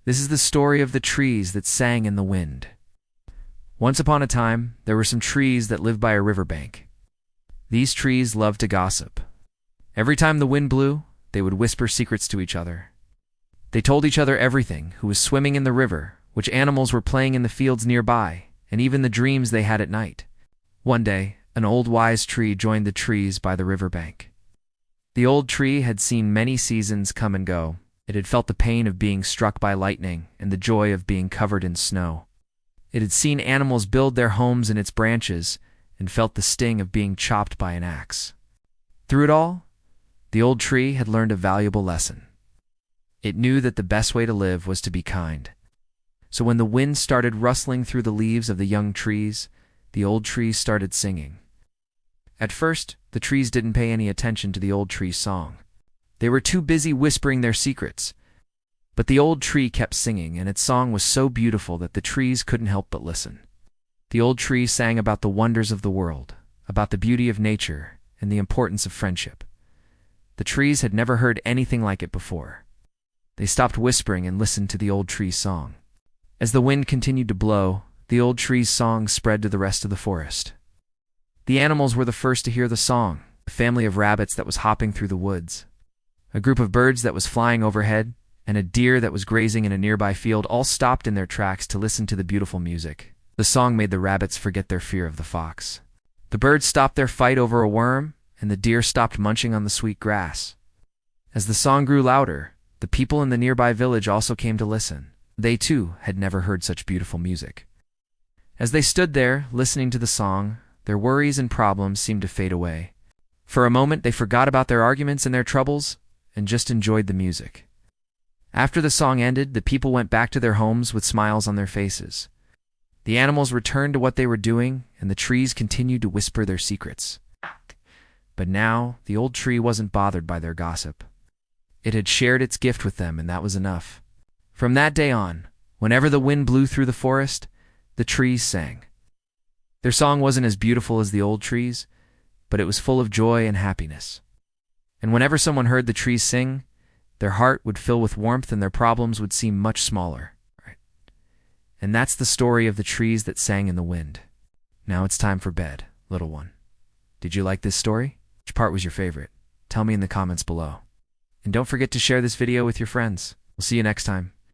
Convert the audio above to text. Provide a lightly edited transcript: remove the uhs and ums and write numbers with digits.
This is the story of the trees that sang in the wind. Once upon a time, there were some trees that lived by a riverbank. These trees loved to gossip. Every time the wind blew, they would whisper secrets to each other. They told each other everything: who was swimming in the river, which animals were playing in the fields nearby, and even the dreams they had at night. One day, an old wise tree joined the trees by the riverbank. The old tree had seen many seasons come and go. It had felt the pain of being struck by lightning and the joy of being covered in snow. It had seen animals build their homes in its branches and felt the sting of being chopped by an axe. Through it all, the old tree had learned a valuable lesson. It knew that the best way to live was to be kind. So when the wind started rustling through the leaves of the young trees, the old tree started singing. At first, the trees didn't pay any attention to the old tree's song. They were too busy whispering their secrets. But the old tree kept singing, and its song was so beautiful that the trees couldn't help but listen. The old tree sang about the wonders of the world, about the beauty of nature, and the importance of friendship. The trees had never heard anything like it before. They stopped whispering and listened to the old tree's song. As the wind continued to blow, the old tree's song spread to the rest of the forest. The animals were the first to hear the song: a family of rabbits that was hopping through the woods, a group of birds that was flying overhead, and a deer that was grazing in a nearby field all stopped in their tracks to listen to the beautiful music. The song made the rabbits forget their fear of the fox. The birds stopped their fight over a worm, and the deer stopped munching on the sweet grass. As the song grew louder, the people in the nearby village also came to listen. They too had never heard such beautiful music. As they stood there, listening to the song, their worries and problems seemed to fade away. For a moment, they forgot about their arguments and their troubles, and just enjoyed the music. After the song ended, the people went back to their homes with smiles on their faces. The animals returned to what they were doing, and the trees continued to whisper their secrets. But now, the old tree wasn't bothered by their gossip. It had shared its gift with them, and that was enough. From that day on, whenever the wind blew through the forest, the trees sang. Their song wasn't as beautiful as the old trees, but it was full of joy and happiness. And whenever someone heard the trees sing, their heart would fill with warmth and their problems would seem much smaller. And that's the story of the trees that sang in the wind. Now it's time for bed, little one. Did you like this story? Which part was your favorite? Tell me in the comments below. And don't forget to share this video with your friends. We'll see you next time.